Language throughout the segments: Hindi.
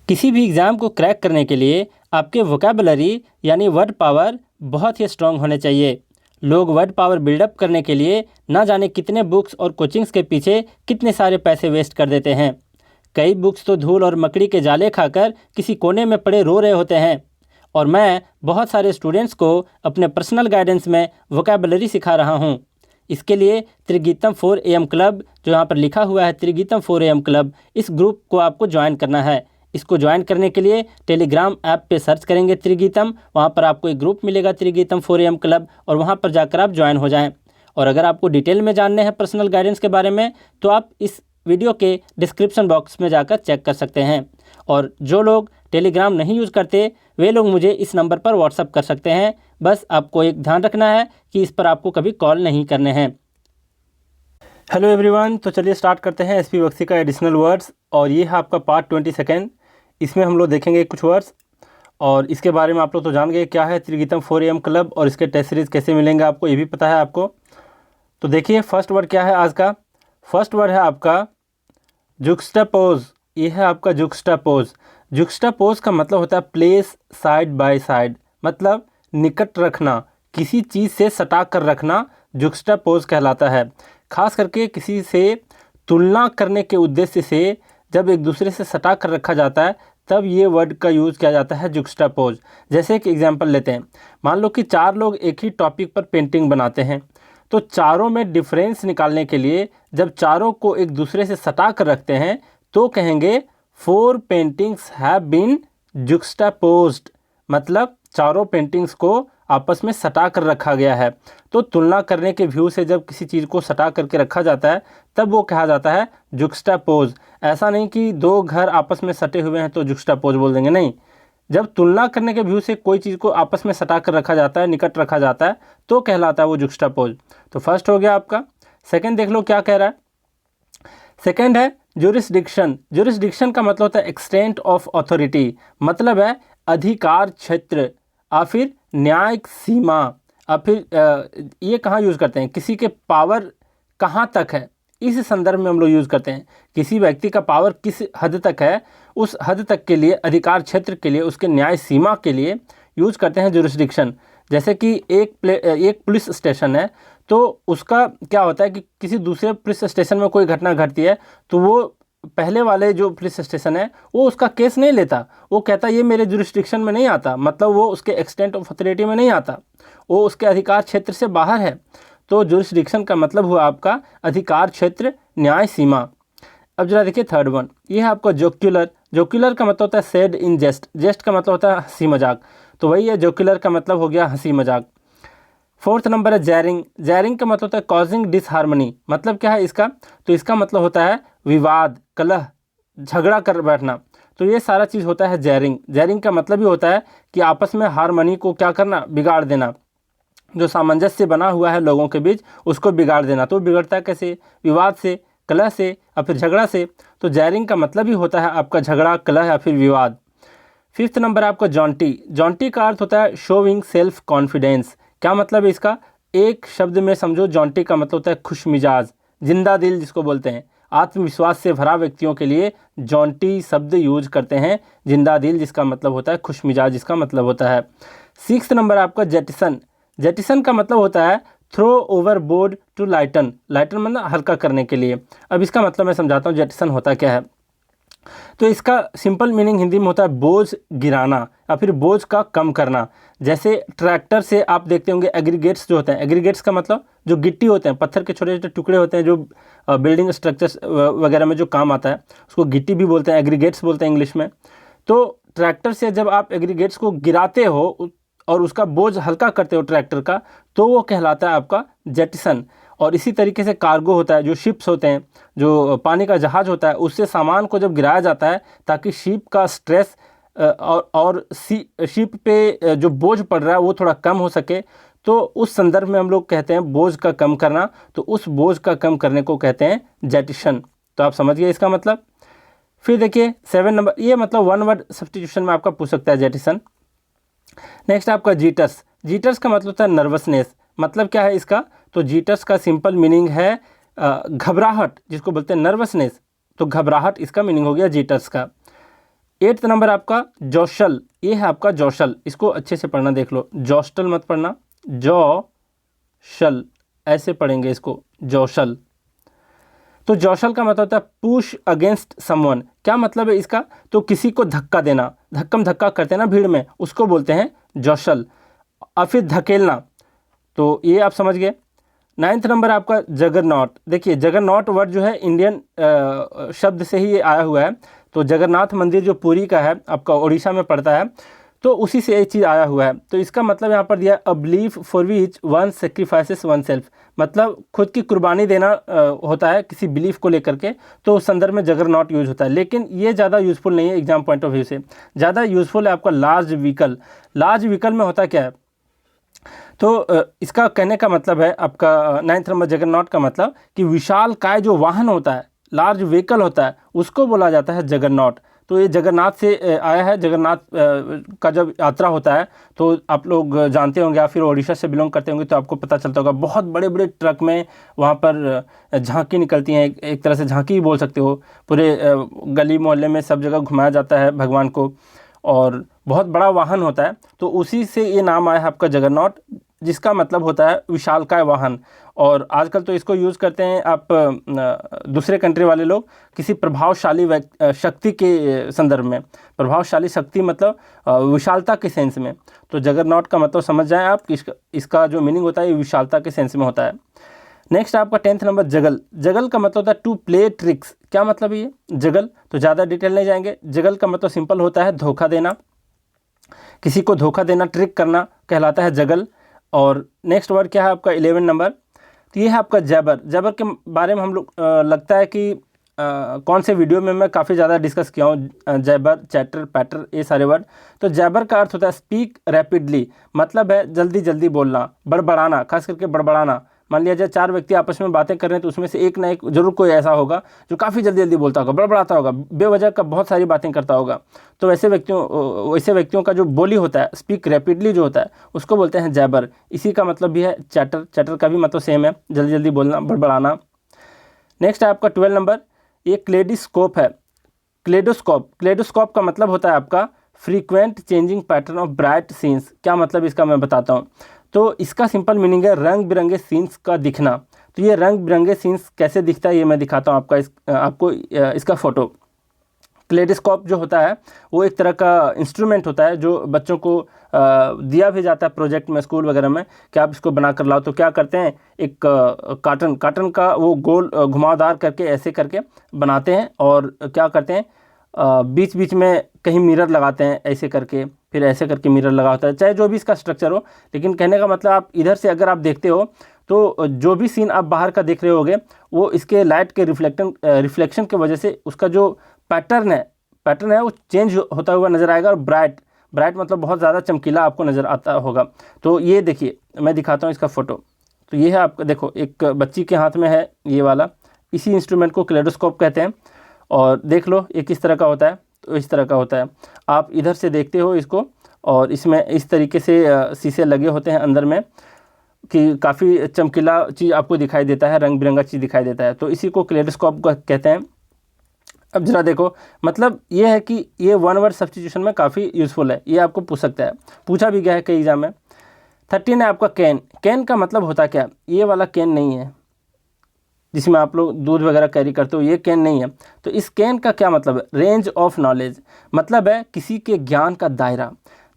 किसी भी एग्ज़ाम को क्रैक करने के लिए आपके वोकैबुलरी यानी वर्ड पावर बहुत ही स्ट्रॉन्ग होने चाहिए। लोग वर्ड पावर बिल्डअप करने के लिए ना जाने कितने बुक्स और कोचिंग्स के पीछे कितने सारे पैसे वेस्ट कर देते हैं। कई बुक्स तो धूल और मकड़ी के जाले खाकर किसी कोने में पड़े रो रहे होते हैं। और मैं बहुत सारे स्टूडेंट्स को अपने पर्सनल गाइडेंस में वोकैबुलरी सिखा रहा हूँ। इसके लिए त्रिगीतम 4 AM क्लब, जो यहाँ पर लिखा हुआ है त्रिगीतम 4 AM क्लब, इस ग्रुप को आपको ज्वाइन करना है। इसको ज्वाइन करने के लिए टेलीग्राम ऐप पे सर्च करेंगे त्रिगीतम, वहाँ पर आपको एक ग्रुप मिलेगा त्रिगीतम 4 AM क्लब, और वहाँ पर जाकर आप ज्वाइन हो जाएं। और अगर आपको डिटेल में जानने हैं पर्सनल गाइडेंस के बारे में, तो आप इस वीडियो के डिस्क्रिप्शन बॉक्स में जाकर चेक कर सकते हैं। और जो लोग टेलीग्राम नहीं यूज़ करते वे लोग मुझे इस नंबर पर व्हाट्सअप कर सकते हैं। बस आपको एक ध्यान रखना है कि इस पर आपको कभी कॉल नहीं करने हैं। हेलो एवरीवन, तो चलिए स्टार्ट करते हैं एसपी बख्शी का एडिशनल वर्ड्स, और ये है आपका पार्ट 22। इसमें हम लोग देखेंगे कुछ वर्ड्स, और इसके बारे में आप लोग तो जान गए क्या है त्रिगीतम 4 AM क्लब और इसके टेस्ट सीरीज कैसे मिलेंगे आपको, ये भी पता है आपको। तो देखिए फर्स्ट वर्ड क्या है आज का। फर्स्ट वर्ड है आपका जुक्स्टापोज। ये है आपका जुक्स्टापोज। जुक्स्टापोज का मतलब होता है प्लेस साइड बाय साइड, मतलब निकट रखना, किसी चीज़ से सटा कर रखना जुक्स्टापोज कहलाता है। खास करके किसी से तुलना करने के उद्देश्य से जब एक दूसरे से सटा कर रखा जाता है तब ये वर्ड का यूज़ किया जाता है जुक्स्टापोज। जैसे एक एग्जांपल लेते हैं, मान लो कि 4 लोग एक ही टॉपिक पर पेंटिंग बनाते हैं, तो चारों में डिफरेंस निकालने के लिए जब चारों को एक दूसरे से सटा कर रखते हैं तो कहेंगे 4 पेंटिंग्स हैव बीन जुक्स्टापोज्ड, मतलब चारों पेंटिंग्स को आपस में सटा कर रखा गया है। तो तुलना करने के व्यू से जब किसी चीज़ को सटा करके रखा जाता है तब वो कहा जाता है जुक्स्टापोज। ऐसा नहीं कि 2 घर आपस में सटे हुए हैं तो जुक्स्टापोज बोल देंगे, नहीं। जब तुलना करने के व्यू से कोई चीज़ को आपस में सटा कर रखा जाता है, निकट रखा जाता है, तो कहलाता है वो जुक्स्टापोज। तो फर्स्ट हो गया आपका। सेकंड देख लो क्या कह रहा है। सेकंड है जुरिस्डिक्शन। जुरिस्डिक्शन का मतलब होता है एक्सटेंट ऑफ अथॉरिटी, मतलब है अधिकार क्षेत्र या फिर न्यायिक सीमा। या फिर ये कहाँ यूज़ करते हैं, किसी के पावर कहाँ तक है, इस संदर्भ में हम लोग यूज़ करते हैं। किसी व्यक्ति का पावर किस हद तक है, उस हद तक के लिए, अधिकार क्षेत्र के लिए, उसके न्याय सीमा के लिए यूज़ करते हैं जुरिस्डिक्शन। जैसे कि एक पुलिस स्टेशन है, तो उसका क्या होता है कि किसी दूसरे पुलिस स्टेशन में कोई घटना घटती है तो वो पहले वाले जो पुलिस स्टेशन है वो उसका केस नहीं लेता, वो कहता है ये मेरे जुरिस्डिक्शन में नहीं आता, मतलब वो उसके एक्सटेंट ऑफ अथॉरिटी में नहीं आता, वो उसके अधिकार क्षेत्र से बाहर है। तो जुरिस्डिक्शन का मतलब हुआ आपका अधिकार क्षेत्र, न्याय सीमा। अब जरा देखिए थर्ड वन, ये है आपका जोक्युलर। जोक्युलर का मतलब होता है सेड इन जेस्ट। जेस्ट का मतलब होता है हंसी मजाक, तो वही है जोक्युलर का मतलब हो गया हंसी मजाक। फोर्थ नंबर है जैरिंग। जैरिंग का मतलब होता है कॉजिंग डिसहार्मनी। मतलब क्या है इसका, तो इसका मतलब होता है विवाद, कलह, झगड़ा कर बैठना। तो ये सारा चीज़ होता है जैरिंग। जैरिंग का मतलब ही होता है कि आपस में हारमनी को क्या करना, बिगाड़ देना, जो सामंजस्य बना हुआ है लोगों के बीच उसको बिगाड़ देना। तो बिगड़ता है कैसे, विवाद से, कलह से या फिर झगड़ा से। तो जैरिंग का मतलब ही होता है आपका झगड़ा, कलह या फिर विवाद। फिफ्थ नंबर आपका जॉन्टी। जॉन्टी का अर्थ होता है शोविंग सेल्फ कॉन्फिडेंस। क्या मतलब है इसका, एक शब्द में समझो, जॉन्टी का मतलब होता है खुश मिजाज, जिंदा दिल जिसको बोलते हैं। आत्मविश्वास से भरा व्यक्तियों के लिए जॉन्टी शब्द यूज करते हैं, जिंदा दिल जिसका मतलब होता है खुश मिजाज जिसका मतलब होता है। सिक्स्थ नंबर आपका जेटिसन। जेटिसन का मतलब होता है throw overboard to lighten. Lighten मतलब हल्का करने के लिए। अब इसका मतलब मैं समझाता हूँ जेटिसन होता क्या है। तो इसका सिंपल मीनिंग हिंदी में होता है बोझ गिराना या फिर बोझ का कम करना। जैसे ट्रैक्टर से आप देखते होंगे एग्रीगेट्स जो होते हैं, एग्रीगेट्स का मतलब जो गिट्टी होते हैं, पत्थर के छोटे छोटे टुकड़े होते हैं जो बिल्डिंग स्ट्रक्चर्स वगैरह में जो काम आता है, उसको गिट्टी भी बोलते हैं, एग्रीगेट्स बोलते हैं इंग्लिश में। तो ट्रैक्टर से जब आप एग्रीगेट्स को गिराते हो और उसका बोझ हल्का करते हो ट्रैक्टर का, तो वो कहलाता है आपका जेटिसन। और इसी तरीके से कार्गो होता है, जो शिप्स होते हैं, जो पानी का जहाज होता है, उससे सामान को जब गिराया जाता है ताकि शिप का स्ट्रेस और शिप पे जो बोझ पड़ रहा है वो थोड़ा कम हो सके, तो उस संदर्भ में हम लोग कहते हैं बोझ का कम करना। तो उस बोझ का कम करने को कहते हैं जेटिशन। तो आप समझ गए इसका मतलब। फिर देखिए 7 नंबर, ये मतलब वन वर्ड सब्स्टिट्यूशन में आपका पूछ सकता है जेटिसन। नेक्स्ट आपका जीटर्स। जीटर्स का मतलब होता है नर्वसनेस। मतलब क्या है इसका, तो जीटर्स का सिंपल मीनिंग है घबराहट, जिसको बोलते हैं नर्वसनेस। तो घबराहट इसका मीनिंग हो गया जीटर्स का। 8th नंबर आपका जौशल, ये है आपका जौशल, इसको अच्छे से पढ़ना, देख लो, जौशल मत पढ़ना, जौशल ऐसे पढ़ेंगे इसको, जौशल। तो जौशल का मतलब होता है पुश अगेंस्ट समवन। क्या मतलब है इसका? तो किसी को धक्का देना, धक्कम धक्का करते हैं ना भीड़ में, उसको बोलते हैं जौशल, और फिर धकेलना। तो ये आप समझ गए। 9th नंबर आपका जगरनॉट। देखिए जगरनॉट वर्ड जो है इंडियन शब्द से ही ये आया हुआ है। तो जगन्नाथ मंदिर जो पुरी का है, आपका उड़ीसा में पड़ता है, तो उसी से ये चीज़ आया हुआ है। तो इसका मतलब यहाँ पर दिया a belief for which one sacrifices one self, मतलब खुद की कुर्बानी देना होता है किसी बिलीफ को लेकर के, तो उस संदर्भ में जगरनॉट यूज होता है। लेकिन ये ज़्यादा यूज़फुल नहीं है एग्जाम पॉइंट ऑफ व्यू से, ज़्यादा यूज़फुल है आपका लार्ज व्हीकल। लार्ज व्हीकल में होता क्या है? तो इसका कहने का मतलब है आपका 9th नंबर जगरनॉट का मतलब कि विशाल काय जो वाहन होता है, लार्ज व्हीकल होता है, उसको बोला जाता है जगरनॉट। तो ये जगन्नाथ से आया है। जगन्नाथ का जब यात्रा होता है तो आप लोग जानते होंगे, या फिर उड़ीसा से बिलोंग करते होंगे तो आपको पता चलता होगा, बहुत बड़े बड़े ट्रक में वहाँ पर झांकी निकलती हैं, एक तरह से झांकी ही बोल सकते हो। पूरे गली मोहल्ले में सब जगह घुमाया जाता है भगवान को, और बहुत बड़ा वाहन होता है। तो उसी से ये नाम आया है आपका जगन्नाथ, जिसका मतलब होता है विशालकाय वाहन। और आजकल तो इसको यूज़ करते हैं आप दूसरे कंट्री वाले लोग किसी प्रभावशाली शक्ति के संदर्भ में। प्रभावशाली शक्ति मतलब विशालता के सेंस में। तो जगरनॉट का मतलब समझ जाएं आप कि इसका जो मीनिंग होता है ये विशालता के सेंस में होता है। नेक्स्ट आपका 10th नंबर जगल। जगल का मतलब होता है टू प्ले ट्रिक्स। क्या मतलब ये जगल? तो ज़्यादा डिटेल नहीं जाएंगे। जगल का मतलब सिंपल होता है धोखा देना, किसी को धोखा देना, ट्रिक करना कहलाता है जगल। और नेक्स्ट वर्ड क्या है आपका 11 नंबर? तो ये है आपका जैबर। जैबर के बारे में हम लोग लगता है कि कौन से वीडियो में मैं काफ़ी ज़्यादा डिस्कस किया हूँ, जैबर, चैटर, पैटर, ये सारे वर्ड। तो जैबर का अर्थ होता है स्पीक रैपिडली, मतलब है जल्दी जल्दी बोलना, बड़बड़ाना, खास करके बड़बड़ाना। मान लिया जाए 4 व्यक्ति आपस में बातें कर रहे हैं तो उसमें से एक ना एक जरूर कोई ऐसा होगा जो काफ़ी जल्दी जल्दी बोलता होगा, बड़बड़ाता होगा, बेवजह का बहुत सारी बातें करता होगा। तो वैसे व्यक्तियों का जो बोली होता है, स्पीक रैपिडली जो होता है, उसको बोलते हैं जैबर। इसी का मतलब भी है चैटर। चैटर का भी मतलब सेम है, जल्दी जल्दी बोलना, बड़बड़ाना। नेक्स्ट है आपका 12 नंबर, ये क्लेडोस्कोप है। क्लेडोस्कोप, क्लेडोस्कोप का मतलब होता है आपका frequent changing pattern of bright scenes. क्या मतलब इसका मैं बताता हूँ। तो इसका सिंपल मीनिंग है रंग बिरंगे सीन्स का दिखना। तो ये रंग बिरंगे सीन्स कैसे दिखता है ये मैं दिखाता हूँ आपको इसका फ़ोटो। क्लेडोस्कोप जो होता है वो एक तरह का इंस्ट्रूमेंट होता है जो बच्चों को दिया भी जाता है प्रोजेक्ट में, स्कूल वगैरह में, कि आप इसको बना कर लाओ। तो क्या करते हैं, एक काटन का वो गोल घुमावदार करके ऐसे करके बनाते हैं, और क्या करते हैं बीच बीच में कहीं मिरर लगाते हैं ऐसे करके, फिर ऐसे करके मिरर लगा होता है, चाहे जो भी इसका स्ट्रक्चर हो। लेकिन कहने का मतलब आप इधर से अगर आप देखते हो तो जो भी सीन आप बाहर का देख रहे होगे वो इसके लाइट के रिफ्लेक्शन की वजह से उसका जो पैटर्न है वो चेंज होता हुआ नज़र आएगा। और ब्राइट मतलब बहुत ज़्यादा चमकीला आपको नज़र आता होगा। तो ये देखिए मैं दिखाता हूँ इसका फ़ोटो। तो ये है आपका, देखो एक बच्ची के हाथ में है ये वाला, इसी इंस्ट्रूमेंट को क्लेडोस्कोप कहते हैं। और देख लो ये किस तरह का होता है। तो इस तरह का होता है, आप इधर से देखते हो इसको, और इसमें इस तरीके से शीशे लगे होते हैं अंदर में, कि काफ़ी चमकीला चीज़ आपको दिखाई देता है, रंग बिरंगा चीज़ दिखाई देता है। तो इसी को क्लेडोस्कोप कहते हैं। अब जरा देखो, मतलब ये है कि ये वन वर्ड सब्स्टिट्यूशन में काफ़ी यूज़फुल है, ये आपको पूछ सकता है, पूछा भी गया है कई एग्जाम में। 13 है आपका कैन। कैन का मतलब होता क्या? ये वाला कैन नहीं है जिसमें आप लोग दूध वगैरह कैरी करते हो, ये कैन नहीं है। तो इस कैन का क्या मतलब है? रेंज ऑफ नॉलेज, मतलब है किसी के ज्ञान का दायरा,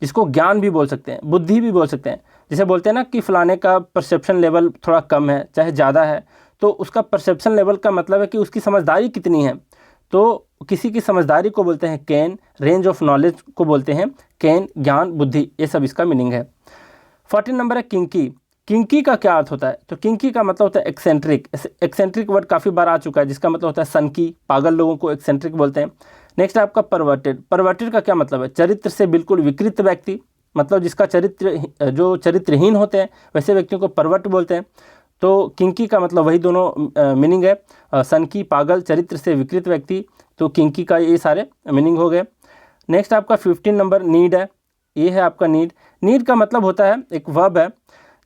जिसको ज्ञान भी बोल सकते हैं, बुद्धि भी बोल सकते हैं। जैसे बोलते हैं ना कि फ़लाने का परसेप्शन लेवल थोड़ा कम है चाहे ज़्यादा है, तो उसका परसेप्शन लेवल का मतलब है कि उसकी समझदारी कितनी है। तो किसी की समझदारी को बोलते हैं कैन, रेंज ऑफ नॉलेज को बोलते हैं कैन, ज्ञान, बुद्धि, ये सब इसका मीनिंग है। 14 नंबर है किंकी। किंकी का क्या अर्थ होता है? तो किंकी का मतलब होता है एक्सेंट्रिक। एक्सेंट्रिक वर्ड काफ़ी बार आ चुका है, जिसका मतलब होता है सनकी, पागल लोगों को एक्सेंट्रिक बोलते हैं। नेक्स्ट है आपका परवर्टेड। परवर्टेड का क्या मतलब है? चरित्र से बिल्कुल विकृत व्यक्ति, मतलब जिसका चरित्र, जो चरित्रहीन होते हैं वैसे व्यक्तियों को परवर्ट बोलते हैं। तो किंकी का मतलब वही दोनों मीनिंग है, सनकी, पागल, चरित्र से विकृत व्यक्ति। तो किंकी का ये सारे मीनिंग हो गए। नेक्स्ट आपका 15 नंबर नीड है। ये है आपका नीड। नीड का मतलब होता है, एक वर्ब है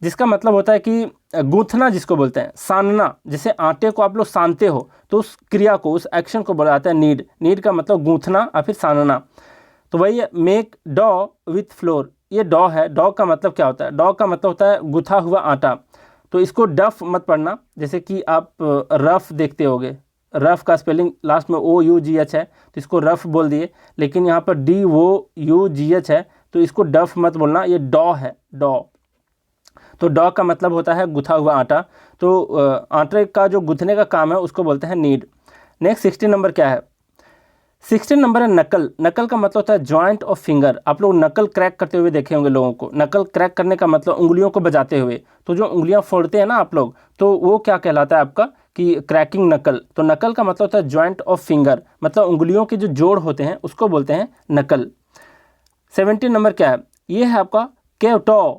जिसका मतलब होता है कि गूंथना, जिसको बोलते हैं सानना। जैसे आटे को आप लोग सानते हो तो उस क्रिया को, उस एक्शन को बोला जाता है नीड। नीड का मतलब गूंथना और फिर सानना। तो वही है मेक डॉ विथ फ्लोर। ये डॉ है, डॉ का मतलब क्या होता है? डॉ का मतलब होता है गुथा हुआ आटा। तो इसको डफ मत पढ़ना, जैसे कि आप रफ देखते होगे, रफ का स्पेलिंग लास्ट में OUGH है तो इसको रफ बोल दिए, लेकिन यहाँ पर DOUGH है तो इसको डफ मत बोलना, ये डॉ है, डॉ। तो डॉ का मतलब होता है गुथा हुआ आटा। तो आटे का जो गुथने का काम है उसको बोलते हैं नीड। नेक्स्ट 16 नंबर क्या है? 16 नंबर है नकल। नकल का मतलब होता है जॉइंट ऑफ फिंगर। आप लोग नकल क्रैक करते हुए देखे होंगे लोगों को। नकल क्रैक करने का मतलब उंगलियों को बजाते हुए। तो जो उंगलियां फोड़ते हैं ना आप लोग, तो वो क्या कहलाता है आपका कि क्रैकिंग नकल। तो नकल का मतलब होता है जॉइंट ऑफ फिंगर, मतलब उंगलियों के जो जोड़ होते हैं उसको बोलते हैं नकल। 17 नंबर क्या है? ये है आपका केवटॉ।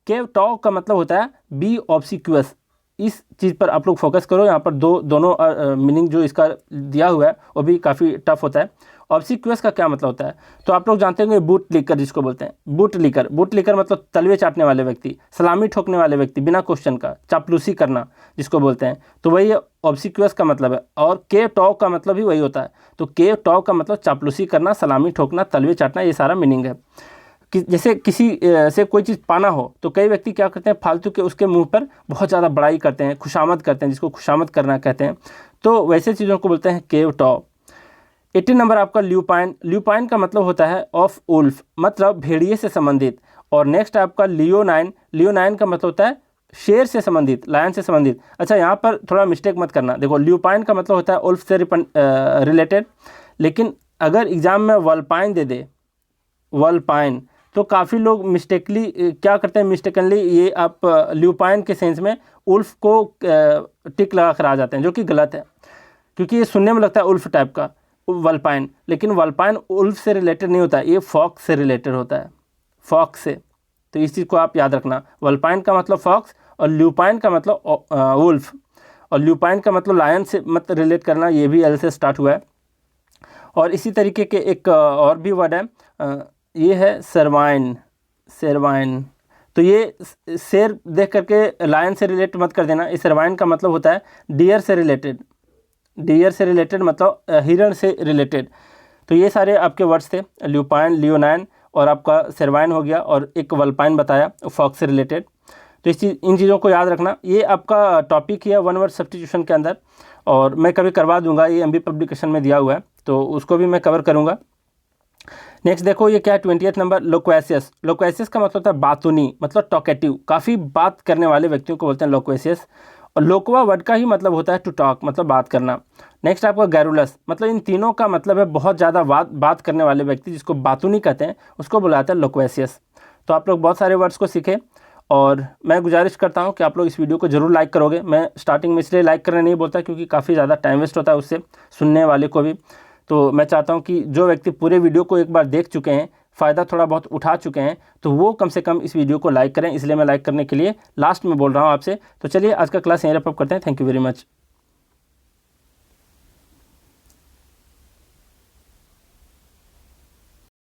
केवटॉ का मतलब होता है बी ऑब्सिक्यूअस। इस चीज़ पर आप लोग फोकस करो। यहाँ पर दोनों मीनिंग जो इसका दिया हुआ है वो भी काफ़ी टफ होता है। ऑब्सिक्यूअस का क्या मतलब होता है? तो आप लोग जानते होंगे बूट लीकर जिसको बोलते हैं, बूट लीकर। बूट लीकर मतलब तलवे चाटने वाले व्यक्ति, सलामी ठोकने वाले व्यक्ति, बिना क्वेश्चन का, चापलूसी करना जिसको बोलते हैं। तो वही ऑब्सिक्यूअस का मतलब है। और के टॉ का मतलब भी वही होता है। तो के टॉ का मतलब चापलूसी करना, सलामी ठोकना, तलवे चाटना, ये सारा मीनिंग है। कि जैसे किसी से कोई चीज़ पाना हो तो कई व्यक्ति क्या करते हैं, फालतू के उसके मुंह पर बहुत ज़्यादा बड़ाई करते हैं, खुशामद करते हैं, जिसको खुशामद करना कहते हैं। तो वैसे चीज़ों को बोलते हैं केव टॉ। 18 नंबर आपका ल्यूपाइन। ल्यूपाइन का मतलब होता है ऑफ उल्फ, मतलब भेड़िए से संबंधित। और नेक्स्ट आपका लियोनाइन। लियोनाइन का मतलब होता है शेर से संबंधित, लायन से संबंधित। अच्छा, यहाँ पर थोड़ा मिस्टेक मत करना। देखो, ल्यूपाइन का मतलब होता है उल्फ से रिलेटेड, लेकिन अगर एग्जाम में वल्पाइन दे दे, वल्पाइन, तो काफ़ी लोग मिस्टेकली क्या करते हैं, मिस्टेकनली ये आप ल्यूपाइन के सेंस में उल्फ को टिक लगा कर आ जाते हैं, जो कि गलत है, क्योंकि ये सुनने में लगता है उल्फ टाइप का वल्पाइन, लेकिन वल्पाइन उल्फ से रिलेटेड नहीं होता है, ये फॉक्स से रिलेटेड होता है, फॉक्स से। तो इस चीज़ को आप याद रखना। वल्पाइन का मतलब फॉक्स और ल्यूपाइन का मतलब वुल्फ। और ल्यूपाइन का मतलब लायन से मत रिलेट करना, ये भी एल से स्टार्ट हुआ है। और इसी तरीके के एक और भी वर्ड है, ये है सर्वाइन। सर्वाइन, तो ये शेर देख करके लायन से रिलेट मत कर देना। इस सर्वाइन का मतलब होता है डियर से रिलेटेड। डियर से रिलेटेड मतलब हिरण से रिलेटेड। तो ये सारे आपके वर्ड्स थे, ल्यूपाइन, लियोनाइन और आपका सर्वाइन हो गया, और एक वल्पाइन बताया फॉक्स से रिलेटेड। तो इन चीज़ों को याद रखना। ये आपका टॉपिक ही है वन वर्ड सब्स्टिट्यूशन के अंदर, और मैं कभी करवा दूंगा, ये MB पब्लिकेशन में दिया हुआ है, तो उसको भी मैं कवर करूंगा। नेक्स्ट देखो, ये क्या है 20th नंबर, लोक्वेसियस। लोक्वेसियस का मतलब होता है बातूनी, मतलब टॉकेटिव, काफ़ी बात करने वाले व्यक्तियों को बोलते हैं लोक्वेसियस। और लोकवा वर्ड का ही मतलब होता है टू टॉक, मतलब बात करना। नेक्स्ट आपका गैरुलस, मतलब इन तीनों का मतलब है बहुत ज़्यादा बात करने वाले व्यक्ति, जिसको बातूनी कहते हैं, उसको बुलाते हैं लोक्वेसियस। तो आप लोग बहुत सारे वर्ड्स को सीखे, और मैं गुजारिश करता हूं कि आप लोग इस वीडियो को ज़रूर लाइक करोगे। मैं स्टार्टिंग में इसलिए लाइक करने नहीं बोलता क्योंकि काफ़ी ज़्यादा टाइम वेस्ट होता है उससे, सुनने वाले को भी। तो मैं चाहता हूं कि जो व्यक्ति पूरे वीडियो को एक बार देख चुके हैं, फ़ायदा थोड़ा बहुत उठा चुके हैं, तो वो कम से कम इस वीडियो को लाइक करें। इसलिए मैं लाइक करने के लिए लास्ट में बोल रहा हूँ आपसे। तो चलिए आज का क्लास यहीं रैप अप करते हैं। Thank you very much.